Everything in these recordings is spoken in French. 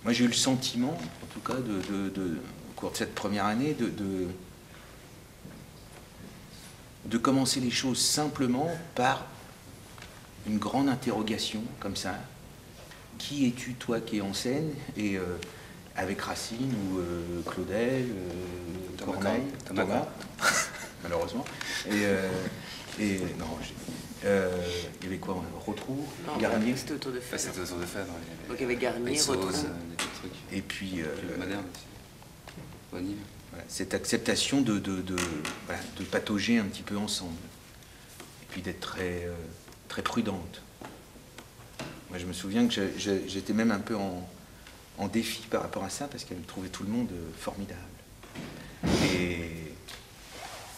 moi j'ai eu le sentiment, en tout cas, au cours de cette première année, de commencer les choses simplement par une grande interrogation, comme ça. Qui es-tu, toi, qui es en scène? Et avec Racine ou Claudel, Corneille, Thomas, malheureusement. Et non, il y avait quoi? Rotrou, Garnier. C'était autour de Phèdre. C'était autour de Phèdre. Donc il y avait Garnier, Rotrou. Et puis le moderne aussi. Voilà, cette acceptation de patauger un petit peu ensemble. Et puis d'être très, très prudente. Moi, je me souviens que j'étais même un peu en défi par rapport à ça, parce qu'elle trouvait tout le monde formidable.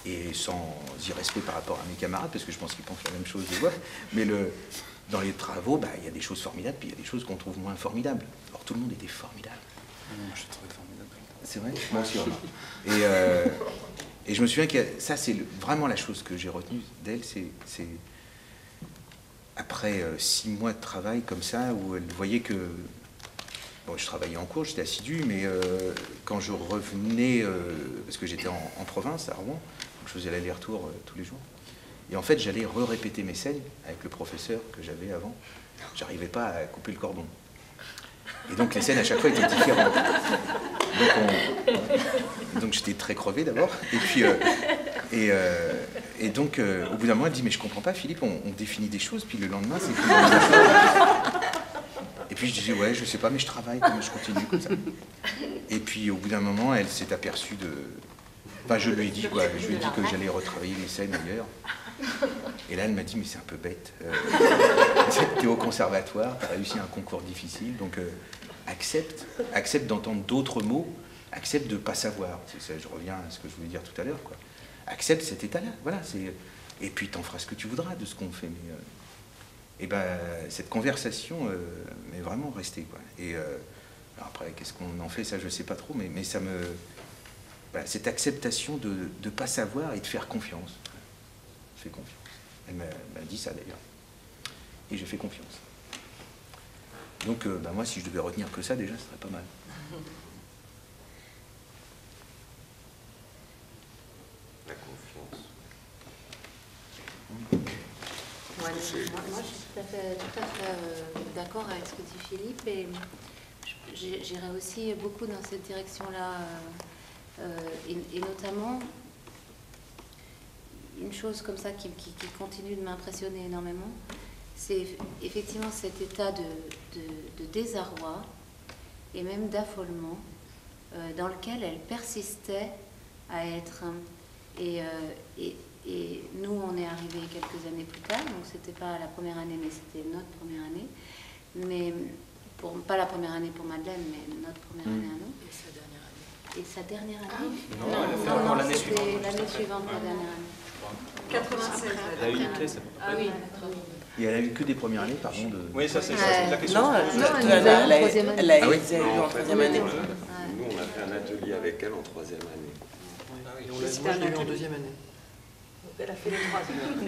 Et sans irrespect par rapport à mes camarades, parce que je pense qu'ils pensent la même chose de moi, mais dans les travaux, il y a des choses formidables, puis il y a des choses qu'on trouve moins formidables. Alors tout le monde était formidable. Je trouvais formidable. C'est vrai? Moi aussi. Et je me souviens que ça, c'est vraiment la chose que j'ai retenue d'elle, c'est après 6 mois de travail comme ça, où elle voyait que... Bon, je travaillais en cours, j'étais assidu, mais quand je revenais, parce que j'étais en province, à Rouen, je faisais l'aller-retour tous les jours, et en fait, j'allais répéter mes scènes avec le professeur que j'avais avant. J'arrivais pas à couper le cordon. Et donc, les scènes, à chaque fois, étaient différentes. Donc j'étais très crevé, d'abord, et puis... Et donc, au bout d'un moment, elle dit, mais je comprends pas, Philippe, on définit des choses, puis le lendemain, c'est plus la même chose. Et puis je disais, ouais, je sais pas, mais je travaille, je continue comme ça. Et puis au bout d'un moment, elle s'est aperçue de... Enfin, je lui ai dit, quoi, je lui ai dit que j'allais retravailler mes scènes ailleurs. Et là, elle m'a dit, mais c'est un peu bête. T'es au conservatoire, t'as réussi un concours difficile, donc accepte d'entendre d'autres mots, accepte de ne pas savoir. Je reviens à ce que je voulais dire tout à l'heure, quoi. Accepte cet état-là, voilà. Et puis t'en feras ce que tu voudras de ce qu'on fait. Mais, et ben, cette conversation m'est vraiment restée, quoi. Et alors après, qu'est-ce qu'on en fait, ça je sais pas trop, mais ça me... Voilà, cette acceptation de ne pas savoir et de faire confiance. Je fais confiance. Elle m'a dit ça d'ailleurs. Et j'ai fait confiance. Donc moi, si je devais retenir que ça, déjà, ce serait pas mal. La confiance. Moi, je suis tout à fait d'accord avec ce que dit Philippe, et j'irai aussi beaucoup dans cette direction-là, et notamment une chose comme ça qui continue de m'impressionner énormément, c'est effectivement cet état de désarroi et même d'affolement dans lequel elle persistait à être. Et nous, on est arrivés quelques années plus tard, donc c'était pas la première année, mais c'était notre première année. Mais pas la première année pour Madeleine, mais notre première année à nous. Et sa dernière année. Non, l'année suivante. L'année suivante, la dernière année. 96. Elle a eu une clé, ça. Ah oui. Et elle a eu que des premières années, pardon de... Oui, ça c'est la question. Non, elle a eu en troisième année. Elle a eu en troisième année. Nous, on a fait un atelier avec elle en 3e année. Et moi, je l'ai eu en 2e année. Elle a fait les 3e. Il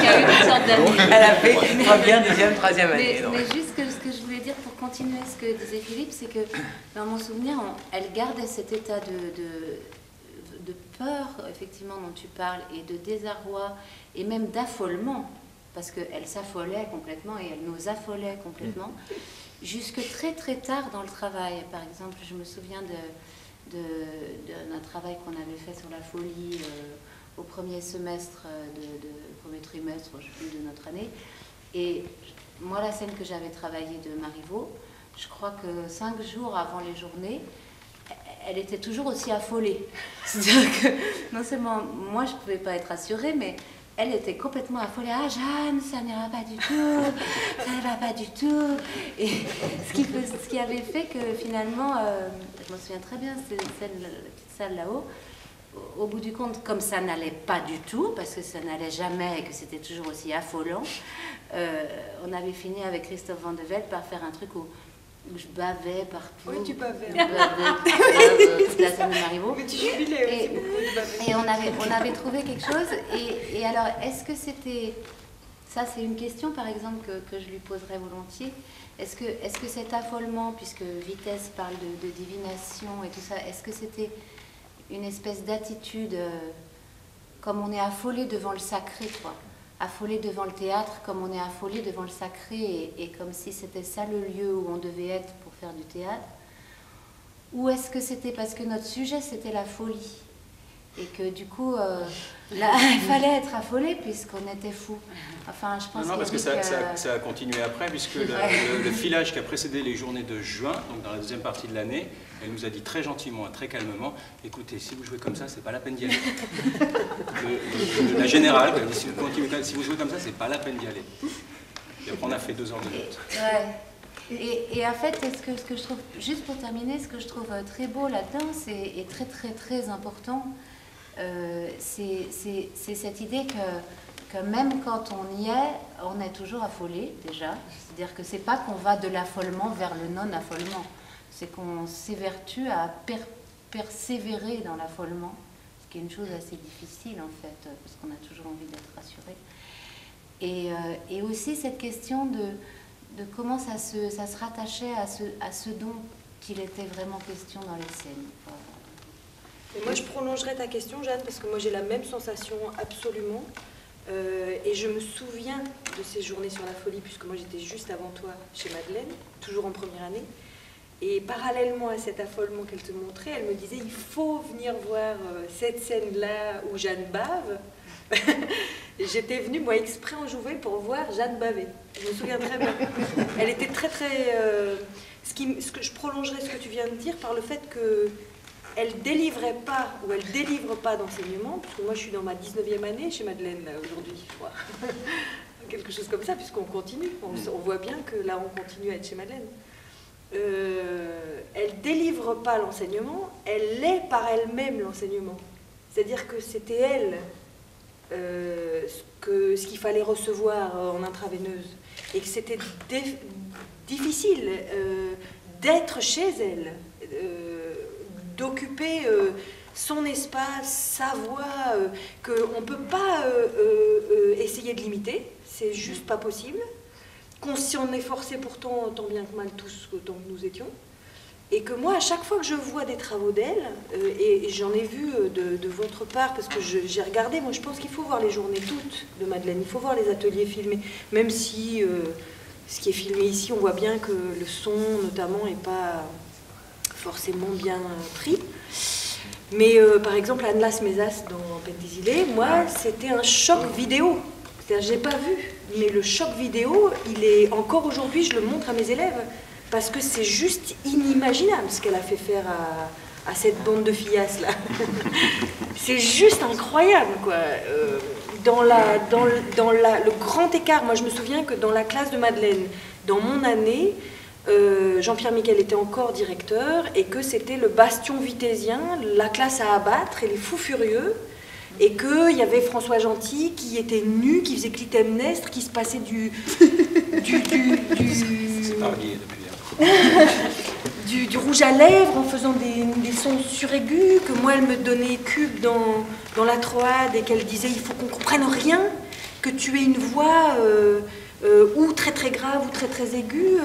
y a eu une sorte d'année. Elle a fait première, deuxième, troisième année. Mais juste ce que je voulais dire pour continuer ce que disait Philippe, c'est que dans mon souvenir, elle gardait cet état de peur, effectivement, dont tu parles, et de désarroi, et même d'affolement, parce qu'elle s'affolait complètement, et elle nous affolait complètement, jusque très très tard dans le travail. Par exemple, je me souviens d'un travail qu'on avait fait sur la folie au premier semestre, premier trimestre, je sais plus, de notre année. Et moi, la scène que j'avais travaillée de Marivaux, je crois que 5 jours avant les journées, elle était toujours aussi affolée. C'est-à-dire que non seulement moi, je ne pouvais pas être assurée, mais elle était complètement affolée. Ah, Jeanne, ça n'ira pas du tout, ça ne va pas du tout. Et ce qui avait fait que finalement, je me souviens très bien, c'était la petite salle là-haut, au bout du compte, comme ça n'allait pas du tout, parce que ça n'allait jamais et que c'était toujours aussi affolant, on avait fini avec Christophe Van de Velde par faire un truc où je bavais partout. Oui, tu bavais. Je bavais toute la scène de Marivaux. Mais tu jubilais aussi beaucoup de baver. Et on avait trouvé quelque chose. Et alors, est-ce que c'était Ça, c'est une question, par exemple, que je lui poserais volontiers. Est-ce que cet affolement, puisque Vitesse parle de divination et tout ça, est-ce que c'était une espèce d'attitude, comme on est affolé devant le sacré, quoi, affolé devant le théâtre, comme on est affolé devant le sacré, et comme si c'était ça le lieu où on devait être pour faire du théâtre? Ou est-ce que c'était parce que notre sujet, c'était la folie? Et que du coup, là, il fallait être affolé puisqu'on était fou. Enfin, je pense non, parce que ça a continué après, puisque le filage qui a précédé les journées de juin, donc dans la deuxième partie de l'année, elle nous a dit très gentiment et très calmement, écoutez, si vous jouez comme ça, c'est pas la peine d'y aller. La générale, elle dit, si vous jouez comme ça, c'est pas la peine d'y aller. Et après, on a fait 2 heures de lutte. Et en fait, ce que je trouve, juste pour terminer, ce que je trouve très beau là-dedans, et très très très important, c'est cette idée que même quand on y est, on est toujours affolé déjà. C'est-à-dire que c'est pas qu'on va de l'affolement vers le non-affolement, c'est qu'on s'évertue à persévérer dans l'affolement, ce qui est une chose assez difficile en fait, parce qu'on a toujours envie d'être rassuré. Et aussi cette question de comment ça se rattachait à ce dont il était vraiment question dans les scènes. Et moi, je prolongerai ta question, Jeanne, parce que moi, j'ai la même sensation absolument. Et je me souviens de ces journées sur la folie, puisque moi, j'étais juste avant toi chez Madeleine, toujours en première année. Et parallèlement à cet affolement qu'elle te montrait, elle me disait, il faut venir voir cette scène-là où Jeanne bave. J'étais venue, moi, exprès en Jouvet pour voir Jeanne baver. Je me souviens très bien. Elle était très, très... ce que je prolongerais ce que tu viens de dire par le fait que elle délivrait pas, ou elle délivre pas d'enseignement, parce que moi je suis dans ma 19e année chez Madeleine aujourd'hui, je crois. Quelque chose comme ça, puisqu'on continue. On voit bien que là on continue à être chez Madeleine. Elle délivre pas l'enseignement, elle est par elle-même l'enseignement. C'est-à-dire que c'était elle ce qu'il fallait recevoir en intraveineuse, et que c'était difficile d'être chez elle, d'occuper son espace, sa voix, qu'on ne peut pas essayer de limiter, c'est juste pas possible, qu'on s'y en est forcé pourtant tant bien que mal tous autant que nous étions, et que moi à chaque fois que je vois des travaux d'elle, et j'en ai vu de votre part, parce que j'ai regardé, moi je pense qu'il faut voir les journées toutes de Madeleine, il faut voir les ateliers filmés, même si ce qui est filmé ici, on voit bien que le son notamment n'est pas forcément bien pris. Mais par exemple, Anne-Lasse Mézas dans Pentésilée, moi, c'était un choc vidéo. C'est-à-dire, je n'ai pas vu, mais le choc vidéo, il est encore aujourd'hui, je le montre à mes élèves, parce que c'est juste inimaginable ce qu'elle a fait faire à cette bande de fillasses là. C'est juste incroyable, quoi. Dans le grand écart, moi je me souviens que dans la classe de Madeleine, dans mon année, Jean-Pierre Miquel était encore directeur et que c'était le bastion vitésien, la classe à abattre et les fous furieux, et qu'il y avait François Gentil qui était nu, qui faisait Clytemnestre, qui se passait du rouge à lèvres en faisant des sons suraigus, que moi elle me donnait cube dans la Troade et qu'elle disait il faut qu'on comprenne rien, que tu aies une voix ou très très grave ou très très aiguë,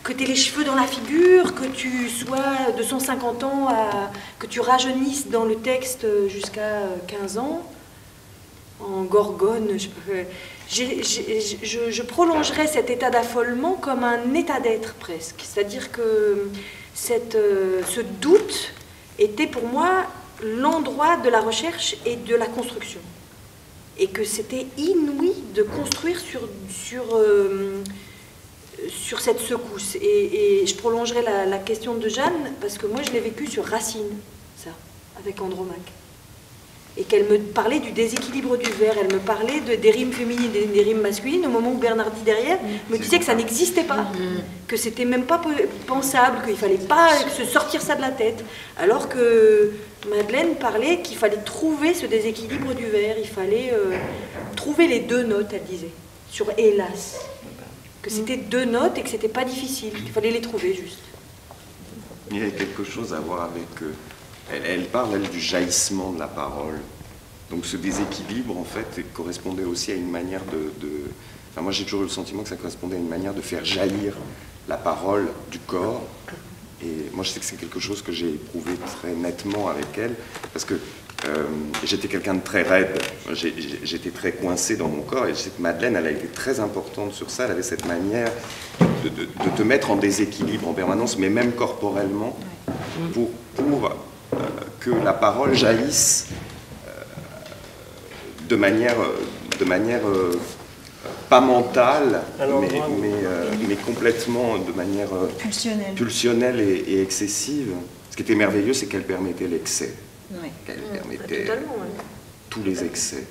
que tu aies les cheveux dans la figure, que tu sois de 150 ans, que tu rajeunisses dans le texte jusqu'à 15 ans, en gorgone. Je prolongerais cet état d'affolement comme un état d'être presque. C'est-à-dire que ce doute était pour moi l'endroit de la recherche et de la construction. Et que c'était inouï de construire sur cette secousse. Et je prolongerai la question de Jeanne, parce que moi je l'ai vécu sur Racine, ça, avec Andromaque. Et qu'elle me parlait du déséquilibre du vers, elle me parlait des rimes féminines et des rimes masculines, au moment où Bernardi derrière me disait que ça n'existait pas, que c'était même pas pensable, qu'il fallait pas se sortir ça de la tête, alors que Madeleine parlait qu'il fallait trouver ce déséquilibre du vers, il fallait trouver les deux notes, elle disait, sur hélas, que c'était deux notes et que c'était pas difficile, qu'il fallait les trouver juste. Il y a quelque chose à voir avec... elle parle, elle, du jaillissement de la parole. Donc ce déséquilibre, en fait, correspondait aussi à une manière Enfin, moi, j'ai toujours eu le sentiment que ça correspondait à une manière de faire jaillir la parole du corps. Et moi, je sais que c'est quelque chose que j'ai éprouvé très nettement avec elle, parce que j'étais quelqu'un de très raide, j'étais très coincé dans mon corps, et je sais que Madeleine, elle a été très importante sur ça, elle avait cette manière de te mettre en déséquilibre en permanence, mais même corporellement, pour que la parole jaillisse de manière pas mentale, mais complètement de manière pulsionnelle et excessive. Ce qui était merveilleux, c'est qu'elle permettait l'excès. Oui. Qu'elle permettait Totalement, tous les excès.